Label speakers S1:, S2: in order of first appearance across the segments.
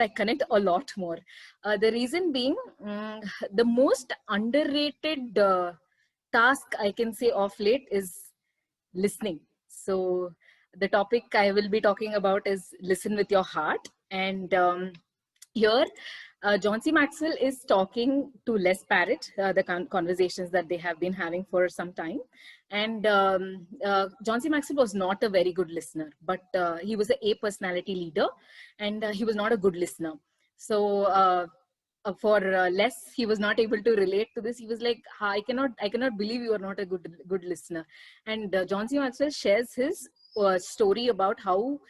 S1: I connect a lot more. The reason being, the most underrated task I can say of late is listening. So the topic I will be talking about is listen with your heart. And here, John C. Maxwell is talking to Les Parrott, the conversations that they have been having for some time. And John C. Maxwell was not a very good listener, but he was a personality leader, and he was not a good listener. So for Les, he was not able to relate to this. He was like, I cannot believe you are not a good listener. And John C. Maxwell shares his story about how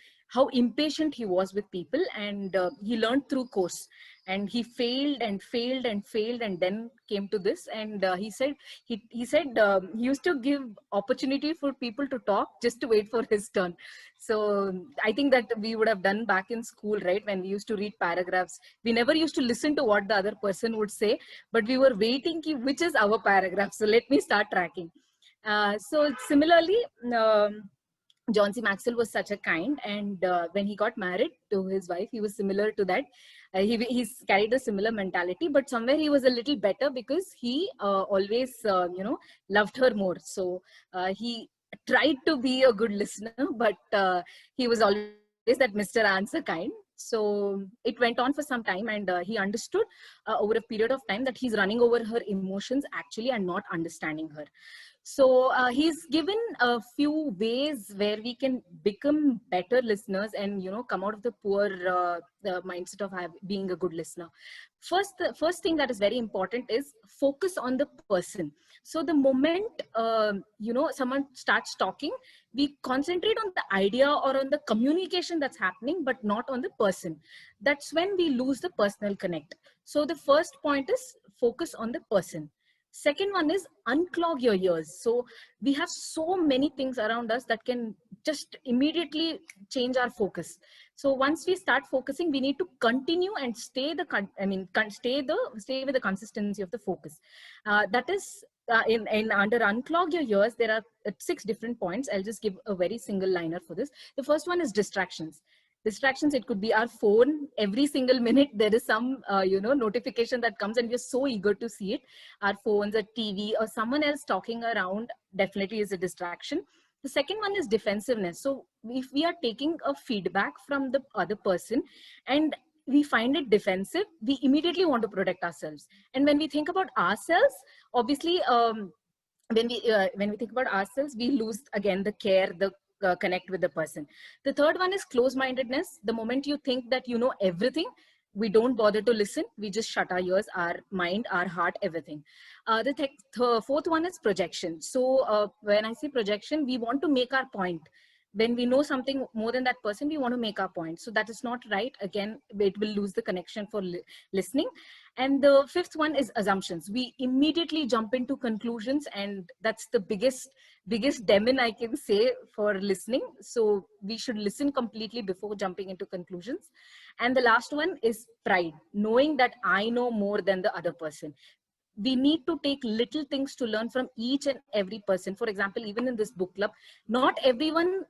S1: impatient he was with people, and he learned through course, and he failed and failed and failed, and then came to this. And he said he used to give opportunity for people to talk just to wait for his turn. So I think that we would have done back in school, right, when we used to read paragraphs. We never used to listen to what the other person would say, but we were waiting which is our paragraph, so let me start tracking. So similarly, John C. Maxwell was such a kind, and when he got married to his wife, he was similar to that. He's carried a similar mentality, but somewhere he was a little better because he always, loved her more. So he tried to be a good listener, but he was always that Mr. Answer kind. So it went on for some time, and he understood over a period of time that he's running over her emotions actually and not understanding her. So he's given a few ways where we can become better listeners and come out of the poor the mindset of being a good listener. The first thing that is very important is focus on the person. So the moment someone starts talking, we concentrate on the idea or on the communication that's happening, but not on the person. That's when we lose the personal connect. So the first point is focus on the person. Second one is unclog your ears. So we have so many things around us that can just immediately change our focus. So once we start focusing, we need to continue and stay stay with the consistency of the focus. That is in under unclog your ears, there are 6 different points. I'll just give a very single liner for this. The first one is distractions. Distractions, it could be our phone. Every single minute there is some notification that comes, and we're so eager to see it. Our phones, a TV, or someone else talking around definitely is a distraction. The second one is defensiveness. So if we are taking a feedback from the other person and we find it defensive, we immediately want to protect ourselves. And when we think about ourselves, obviously, when we think about ourselves, we lose again the care, the connect with the person. The third one is close-mindedness. The moment you think that you know everything, we don't bother to listen. We just shut our ears, our mind, our heart, everything. The fourth one is projection. So when I say projection, we want to make our point. When we know something more than that person, we want to make our point. So that is not right. Again, it will lose the connection for listening. And the fifth one is assumptions. We immediately jump into conclusions, and that's the biggest demon I can say for listening. So we should listen completely before jumping into conclusions. And the last one is pride, knowing that I know more than the other person. We need to take little things to learn from each and every person. For example, even in this book club, not everyone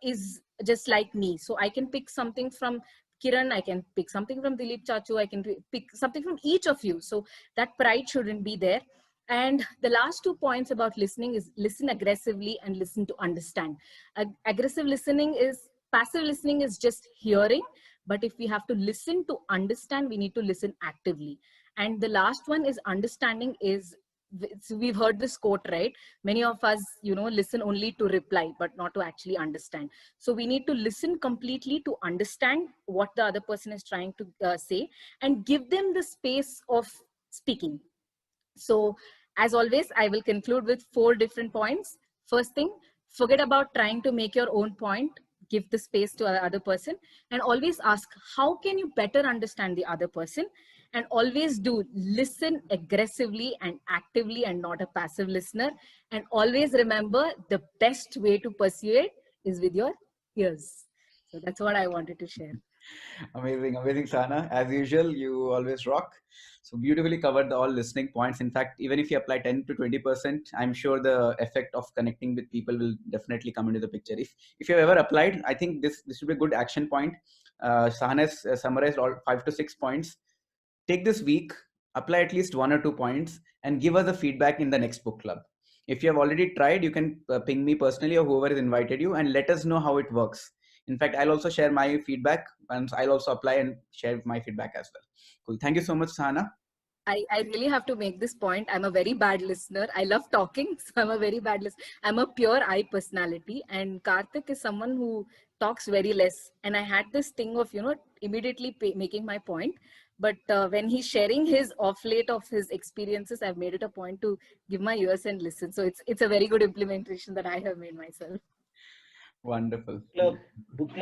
S1: is just like me. So I can pick something from Kiran, I can pick something from Dilip Chachu, I can pick something from each of you. So that pride shouldn't be there. And the last 2 points about listening is listen aggressively and listen to understand. Aggressive listening is, passive listening is just hearing. But if we have to listen to understand, we need to listen actively. And the last one is understanding is, so we've heard this quote, right? Many of us, listen only to reply, but not to actually understand. So we need to listen completely to understand what the other person is trying to say, and give them the space of speaking. So as always, I will conclude with 4 different points. First thing, forget about trying to make your own point. Give the space to the other person, and always ask, how can you better understand the other person? And always do listen aggressively and actively, and not a passive listener. And always remember, the best way to pursue it is with your ears. So that's what I wanted to share.
S2: Amazing, amazing, Sana. As usual, you always rock. So beautifully covered all listening points. In fact, even if you apply 10 to 20%, I'm sure the effect of connecting with people will definitely come into the picture. If you have ever applied, I think this should be a good action point. Sahana has summarized all 5 to 6 points. Take this week, apply at least 1 or 2 points, and give us the feedback in the next book club. If you have already tried, you can ping me personally or whoever has invited you and let us know how it works. In fact, I'll also share my feedback and I'll also apply and share my feedback as well. Cool. Thank you so much, Sahana.
S1: I really have to make this point. I'm a very bad listener. I love talking, so I'm a very bad listener. I'm a pure I personality, and Karthik is someone who talks very less. And I had this thing of, immediately making my point. But when he's sharing his off late of his experiences, I've made it a point to give my ears and listen. So it's a very good implementation that I have made myself.
S2: Wonderful.
S3: Book club